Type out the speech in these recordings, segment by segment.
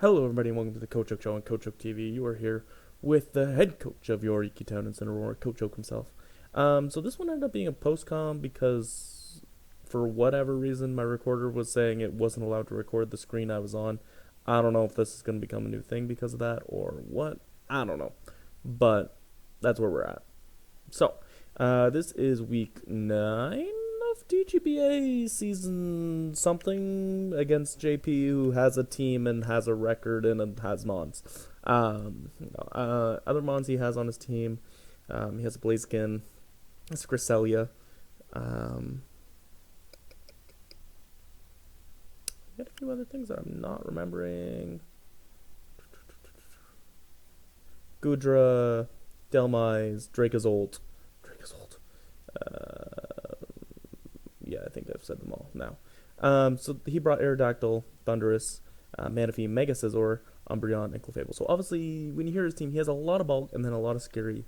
Hello, everybody, and welcome to the Coach Oak Show on Coach Oak TV. You are here with the head coach of your Iki Town and Center Aurora, Coach Oak himself. So this one ended up being a post-com because, for whatever reason, my recorder was saying it wasn't allowed to record the screen I was on. I don't know if this is going to become a new thing because of that or what. I don't know. But that's where we're at. So, this is week 9 of DGBA season something against JP, who has a team and has a record and has Mons. Other Mons he has on his team, he has a Blaziken, has Cresselia, he had a few other things that I'm not remembering. Gudra, Delmise, Dracozolt. Yeah, I think I've said them all now. So he brought Aerodactyl, Thundurus, Manaphy, Mega Scizor, Umbreon, and Clefable. So obviously, when you hear his team, he has a lot of bulk and then a lot of scary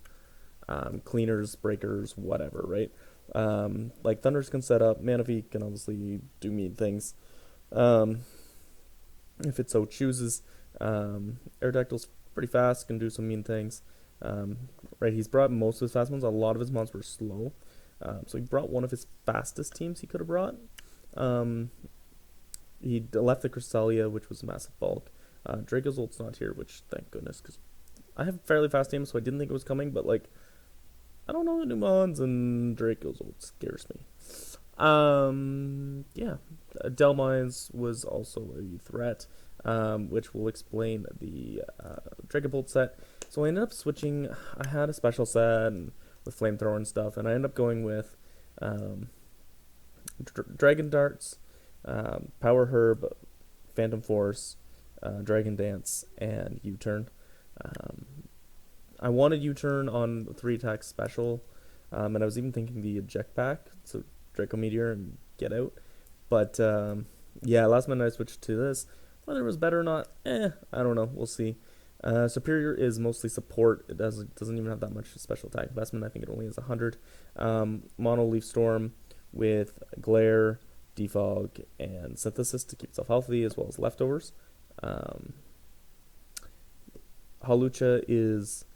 cleaners, breakers, whatever, right? Like Thundurus can set up, Manaphy can obviously do mean things if it so chooses. Aerodactyl's pretty fast, can do some mean things. Right, he's brought most of his fast ones. A lot of his mons were slow. So he brought one of his fastest teams he could have brought. He left the Cresselia, which was a massive bulk. Dracozolt's not here, which thank goodness, because I have fairly fast teams, so I didn't think it was coming, but like, I don't know the new mons, and Dracozolt scares me. Yeah, Delmise was also a threat, which will explain the Dracobolt set. So I ended up switching. I had a special set and with flamethrower and stuff, and I ended up going with Dragon Darts, Power Herb, Phantom Force, Dragon Dance, and U-Turn. I wanted U-Turn on 3-attack special, and I was even thinking the eject pack, so Draco Meteor and Get Out. But yeah, last minute I switched to this. Whether it was better or not, I don't know. We'll see. Superior is mostly support. It doesn't even have that much special attack investment. I think it only has 100. Mono Leaf Storm with Glare, Defog, and Synthesis to keep itself healthy, as well as leftovers. Halucha is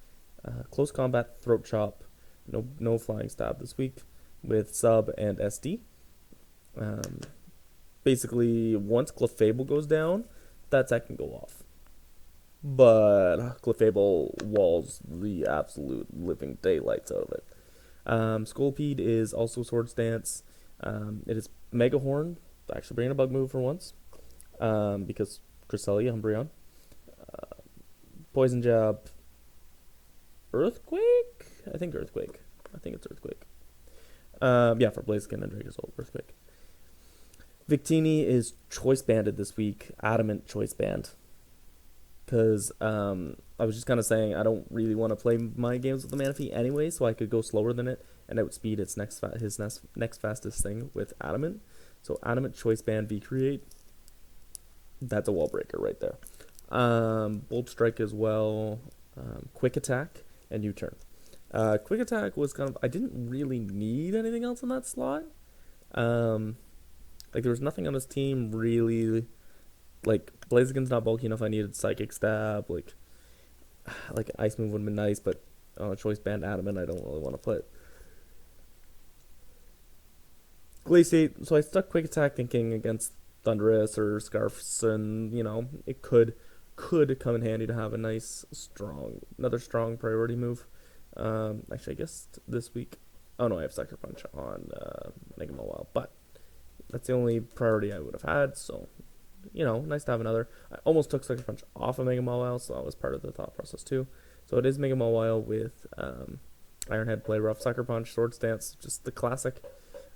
close combat, throat chop, no flying stab this week, with sub and SD. Basically, once Clefable goes down, that attack can go off. But Clefable walls the absolute living daylights out of it. Scolpede is also Swords Dance. It is Mega Horn, actually bringing a bug move for once, because Cresselia, Umbreon. Poison Jab, Earthquake? I think it's Earthquake. Yeah, for Blaziken and Dracozolt, Earthquake. Victini is Choice Banded this week, Adamant Choice Band. Because I was just kind of saying I don't really want to play my games with the Manaphy anyway, so I could go slower than it and outspeed its next fastest thing with Adamant. So Adamant Choice Band V-Create, that's a wall breaker right there. Bolt Strike as well, Quick Attack, and U-Turn. Quick Attack was kind of, I didn't really need anything else in that slot. Like there was nothing on his team really. Like, Blaziken's not bulky enough. I needed Psychic Stab. Like Ice Move would have been nice, but Choice Band Adamant, I don't really want to play it. Glaciate, so I stuck Quick Attack thinking against Thundurus or Scarfs, and, it could come in handy to have a nice, another strong priority move. Actually, I guess this week, oh no, I have Sucker Punch on Mega Mawile, but that's the only priority I would have had, so nice to have another. I almost took Sucker Punch off of Mega Mawile, so that was part of the thought process too. So it is Mega Mawile with Ironhead, Play Rough, Sucker Punch, Swords Dance, just the classic.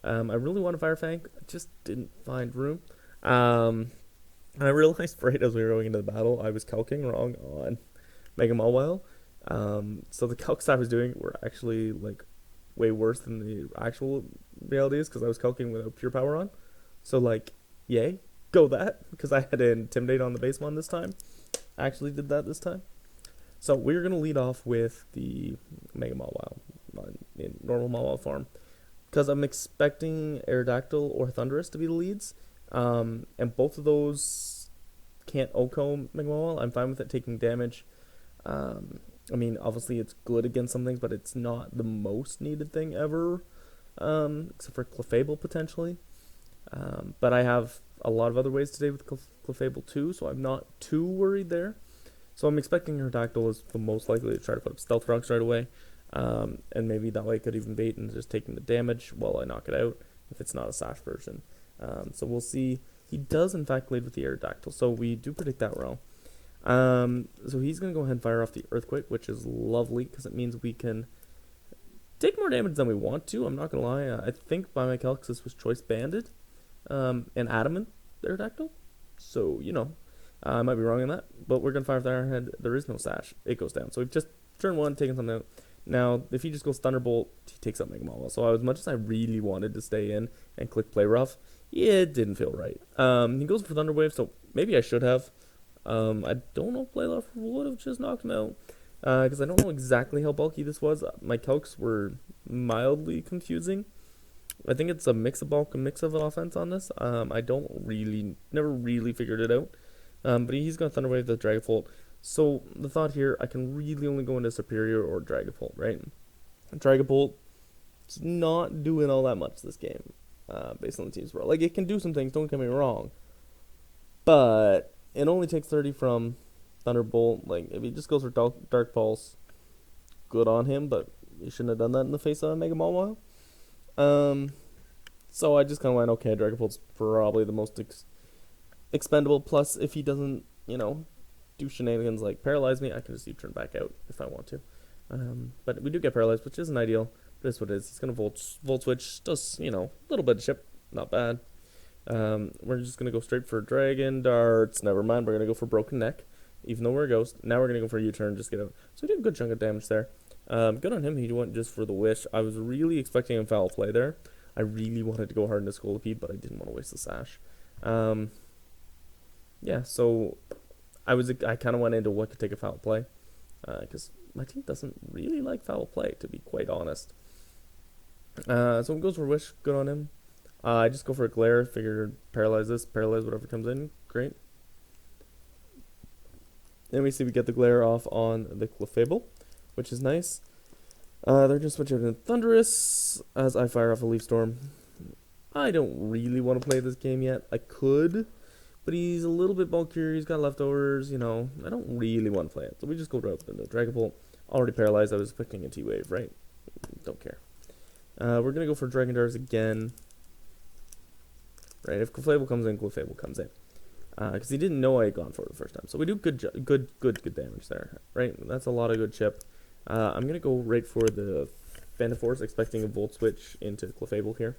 I really wanted Fire Fang, I just didn't find room. I realized right as we were going into the battle, I was calcing wrong on Mega Mawile. So the calcs I was doing were actually like way worse than the actual realities, because I was calcing without Pure Power on. So like, yay. Go that, because I had to Intimidate on the base one this time. I actually did that this time. So we're going to lead off with the Mega Mawile in normal Mawile form, because I'm expecting Aerodactyl or Thundurus to be the leads, and both of those can't Oko Mega Mall, I'm fine with it taking damage. I mean, obviously it's good against some things, but it's not the most needed thing ever, except for Clefable potentially. But I have a lot of other ways today with Clefable too, so I'm not too worried there. So I'm expecting Aerodactyl is the most likely to try to put up Stealth Rocks right away. And maybe that way I could even bait and just taking the damage while I knock it out if it's not a Sash version. So we'll see. He does in fact lead with the Aerodactyl, so we do predict that well. So he's going to go ahead and fire off the Earthquake, which is lovely because it means we can take more damage than we want to. I'm not going to lie. I think by my calcs this was Choice Banded and Adamant Aerodactyl. So, I might be wrong on that, but we're going to fire off the Ironhead. There is no Sash. It goes down. So we've just turn 1, taken something out. Now, if he just goes Thunderbolt, he takes out Mega Mama. So as much as I really wanted to stay in and click Play Rough, it didn't feel right. He goes for Thunder Wave, so maybe I should have. I don't know if Play Rough would have just knocked him out, because I don't know exactly how bulky this was. My calcs were mildly confusing. I think it's a mix of bulk and mix of an offense on this. I never really figured it out. But he's going to Thunder Wave the Dragapult. So the thought here, I can really only go into Superior or Dragapult, right? Dragapult is not doing all that much this game, based on the team's role. Like, it can do some things, don't get me wrong. But it only takes 30 from Thunderbolt. Like, if he just goes for Dark Pulse, good on him, but he shouldn't have done that in the face of Mega Mawile. So I just kind of went, okay, Dragapult's probably the most expendable. Plus, if he doesn't, do shenanigans like paralyze me, I can just U-turn back out if I want to. But we do get paralyzed, which isn't ideal, but it's what it is. He's going to Volt Switch, does, a little bit of chip, not bad. We're just going to go straight for Dragon Darts. Never mind, we're going to go for Broken Neck, even though we're a Ghost. Now we're going to go for a U-turn, just get out. So we did a good chunk of damage there. Good on him, he went just for the Wish. I was really expecting a foul play there. I really wanted to go hard into Scolipede, but I didn't want to waste the Sash. Yeah, so I kind of went into what could take a foul play, because my team doesn't really like foul play, to be quite honest. So he goes for Wish, good on him. I just go for a Glare, figured paralyze whatever comes in, great. Then we see we get the Glare off on the Clefable, which is nice. They're going to switch out into Thunderous as I fire off a Leaf Storm. I don't really want to play this game yet. I could, but he's a little bit bulkier. He's got leftovers, I don't really want to play it. So we just go right up into Dragapult. Already paralyzed. I was expecting a T-Wave, right? Don't care. We're going to go for Dragon Darts again. Right, if Clefable comes in, Clefable comes in. Because he didn't know I had gone for it the first time. So we do good damage there, right? That's a lot of good chip. I'm going to go right for the Phantom Force, expecting a Volt Switch into Clefable here.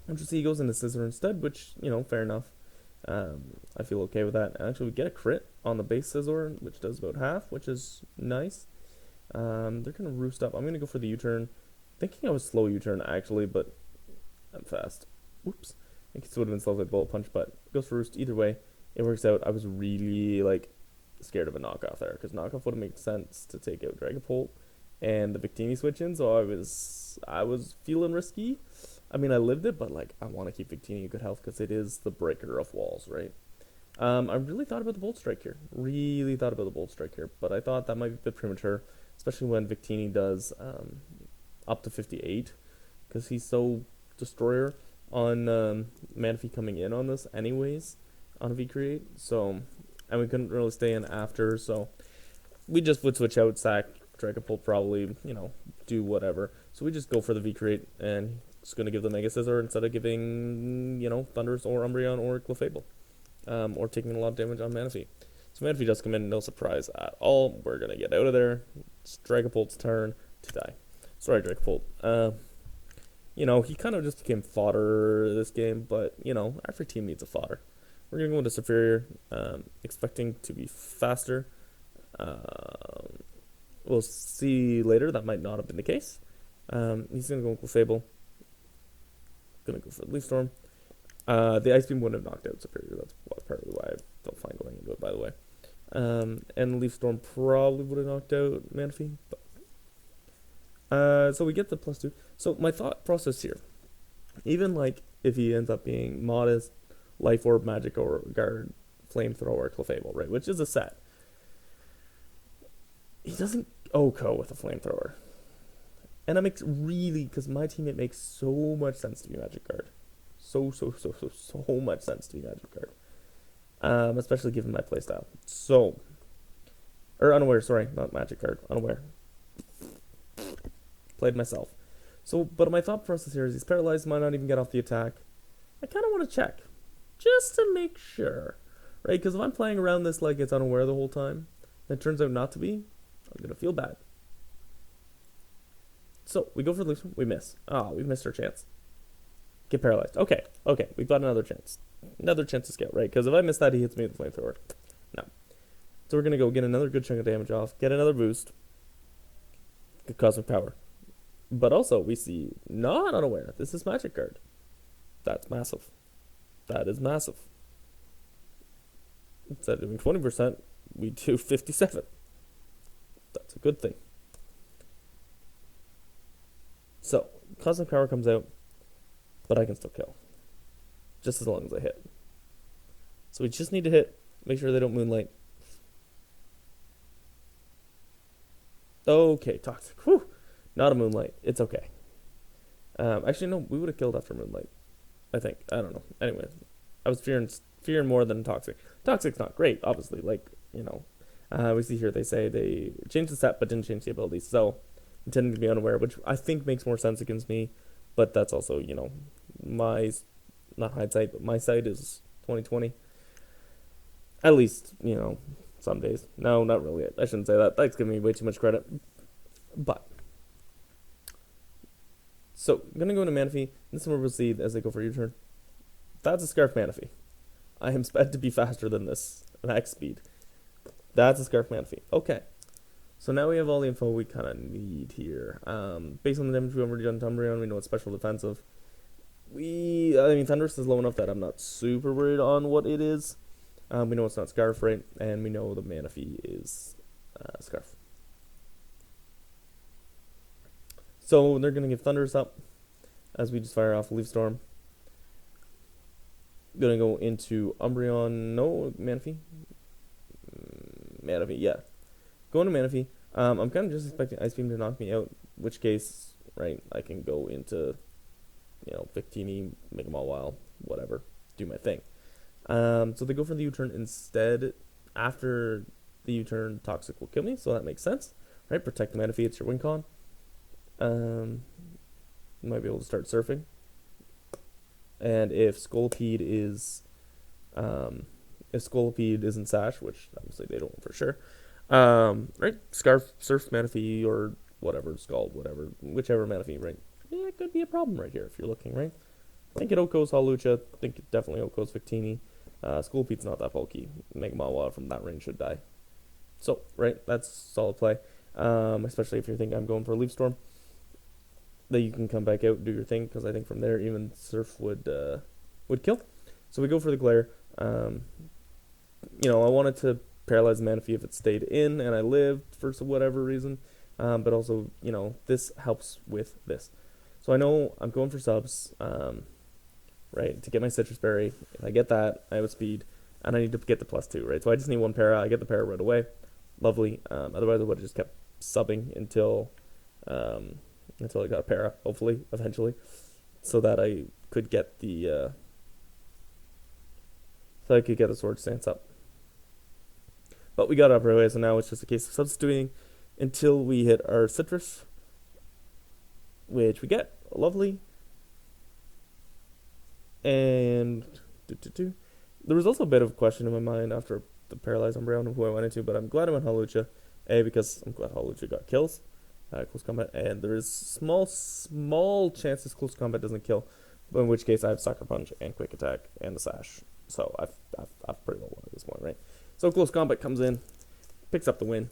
Interesting, he goes into Scissor instead, which, fair enough. I feel okay with that. Actually, we get a crit on the base Scissor, which does about half, which is nice. They're going to roost up. I'm going to go for the U-turn. Thinking I was slow U-turn, actually, but I'm fast. Whoops. I think it would have been slow like Bullet Punch, but it goes for Roost. Either way, it works out. I was really, scared of a knockoff there, because knockoff would have made sense to take out Dragapult and the Victini switch in, so I was feeling risky. I mean, I lived it, but, I want to keep Victini in good health, because it is the breaker of walls, right? I really thought about the Bolt Strike here. But I thought that might be a bit premature, especially when Victini does up to 58, because he's so Destroyer on Manaphy coming in on this anyways, on a V-Create, so, and we couldn't really stay in after, so we just would switch out, sack, Dragapult probably, do whatever. So we just go for the V-Create, and it's going to give the Mega Scissor instead of giving, Thunders or Umbreon or Clefable, or taking a lot of damage on Manaphy. So Manaphy does come in, no surprise at all. We're going to get out of there. It's Dragapult's turn to die. Sorry, Dragapult. He kind of just became fodder this game, but, every team needs a fodder. We're going to go into Superior, expecting to be faster. We'll see later, that might not have been the case. He's going to go with Clefable. Going to go for the Leaf Storm. The Ice Beam wouldn't have knocked out Superior, that's partly why I felt fine going into it, by the way. And Leaf Storm probably would have knocked out Manaphy, but so we get the +2. So my thought process here, even if he ends up being modest Life Orb, Magic or Guard, Flamethrower, Clefable, right? Which is a set. He doesn't OHKO with a Flamethrower. And that makes really, because my teammate makes so much sense to be Magic Guard. So much sense to be Magic Guard. Especially given my playstyle. So, or Unaware, sorry, not Magic Guard, Unaware. Played myself. So, but my thought process here is he's paralyzed, might not even get off the attack. I kind of want to check, just to make sure, right? Because if I'm playing around this like it's Unaware the whole time, and it turns out not to be, I'm going to feel bad. So, we go for the loose one, we miss. We missed our chance. Get paralyzed. Okay, we've got another chance. Another chance to scale, right? Because if I miss that, he hits me with the Flamethrower. No. So we're going to go get another good chunk of damage off, get another boost. Good Cosmic Power. But also, we see, not Unaware, this is Magic Guard. That's massive. That is massive. Instead of doing 20%, we do 57. That's a good thing. So, Cosmic Power comes out, but I can still kill. Just as long as I hit. So we just need to hit, make sure they don't Moonlight. Okay, Toxic. Whew. Not a Moonlight. It's okay. Actually, no, we would have killed after Moonlight. I think. I don't know. Anyway, I was fearing more than Toxic. Toxic's not great, obviously. Like, you know, we see here they say they changed the set but didn't change the abilities. So, intending to be Unaware, which I think makes more sense against me. But that's also, you know, my, not hindsight, but my sight is 2020. At least, you know, some days. No, not really. I shouldn't say that. That's giving me way too much credit. But, so, I'm going to go into Manaphy. This is where we'll see as they go for U-turn. That's a Scarf Manaphy. I am sped to be faster than this. Max speed. That's a Scarf Manaphy. Okay. So now we have all the info we kind of need here. Based on the damage we've already done to Umbreon, we know it's special defensive. I mean, Thunderous is low enough that I'm not super worried on what it is. We know it's not Scarf, right? And we know the Manaphy is Scarf. So they're going to give Thunderous up as we just fire off Leaf Storm. Going to go into Umbreon. No, Manaphy. Manaphy, yeah. Going to Manaphy. I'm kind of just expecting Ice Beam to knock me out, in which case, right, I can go into, you know, Victini, make them all wild, whatever, do my thing. So they go for the U-turn instead. After the U-turn, Toxic will kill me, so that makes sense, right? Protect the Manaphy, it's your win con. You might be able to start surfing. And if Scolipede isn't Sash, which obviously they don't for sure, right? Scarf, Surf, Manaphy, or whatever, Scald, whatever, whichever Manaphy, right? Yeah, it could be a problem right here if you're looking, right? I think it OHKO's Hawlucha. I think it definitely OHKO's Victini. Scolpide's not that bulky. Mega Mawa from that range should die. So, right, that's solid play. Especially if you're thinking I'm going for a Leaf Storm. That you can come back out and do your thing, because I think from there even Surf would kill. So we go for the Glare. You know, I wanted to paralyze Manaphy if it stayed in and I lived for whatever reason. But also, you know, this helps with this. So I know I'm going for subs, right, to get my Citrus Berry. If I get that, I have a speed, and I need to get the +2, right? So I just need one para. I get the para right away. Lovely. Otherwise, I would have just kept subbing until I got a para, hopefully, eventually, so that I could get the Sword Stance up. But we got it up right away, so now it's just a case of substituting until we hit our Citrus, which we get. Lovely. And there was also a bit of a question in my mind after the Paralyzed Umbreon of who I went into, but I'm glad I went Hawlucha. Because I'm glad Hawlucha got kills. Close combat, and there is small chances close combat doesn't kill, but in which case I have Sucker Punch and Quick Attack and the Sash, so I've pretty well won at this point, right? So close combat comes in, picks up the win.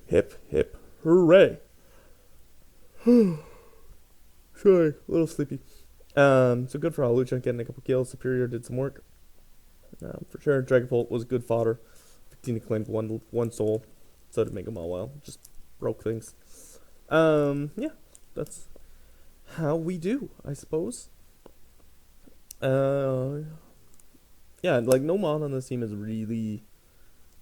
Hip hip hooray! Sorry, a little sleepy. So good for Hawlucha getting a couple kills. Superior did some work, for sure. Dragapult was good fodder. 15 claimed one soul, so to make them all well. Just broke things. Yeah, that's how we do, I suppose. yeah, like no mod on this team has really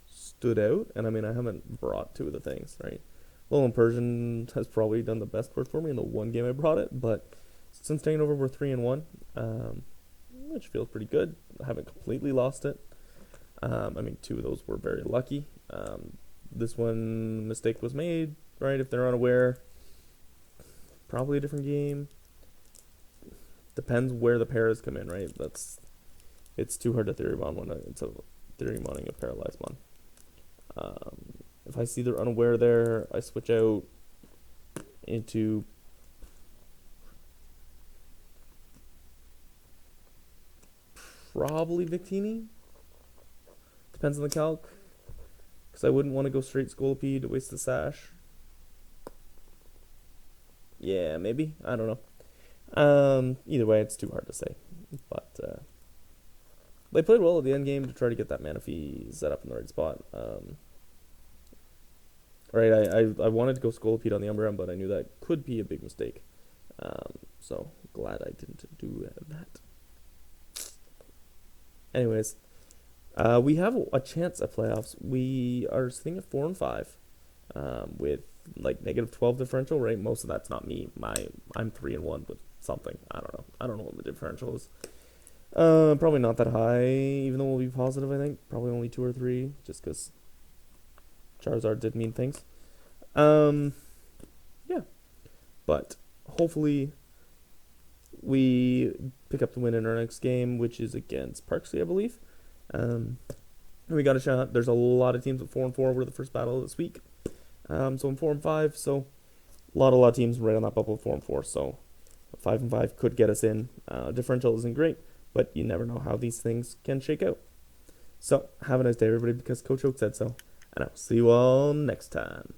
stood out, and I mean I haven't brought two of the things, right? Lowland Persian has probably done the best work for me in the one game I brought it, but since taking over we're 3-1, which feels pretty good. I haven't completely lost it. I mean two of those were very lucky. This one mistake was made, right? If they're unaware, probably a different game. Depends where the pairs come in, right? It's too hard to theory bond when it's a theory bonding a paralyzed one. If I see they're unaware there, I switch out into probably Victini. Depends on the calc. Because I wouldn't want to go straight Scolipede to waste the sash. Yeah, maybe. I don't know. Either way, it's too hard to say. But they played well at the end game to try to get that Manaphy set up in the right spot. Right, I wanted to go Scolipede on the Umbreon, but I knew that could be a big mistake. So glad I didn't do that. Anyways, we have a chance at playoffs. We are sitting at 4-5, with like -12 differential. Right, most of that's not me. I'm 3-1 with something. I don't know. I don't know what the differential is. Probably not that high, even though we'll be positive. I think probably only 2 or 3, just because Charizard did mean things. Yeah, but hopefully we pick up the win in our next game, which is against Parksley, I believe. We got a shot. There's a lot of teams at 4-4. We're the first battle this week. So I'm 4-5. So a lot of teams right on that bubble of 4-4. So 5-5 could get us in. Differential isn't great, but you never know how these things can shake out. So have a nice day, everybody, because Coach Oak said so. And I'll see you all next time.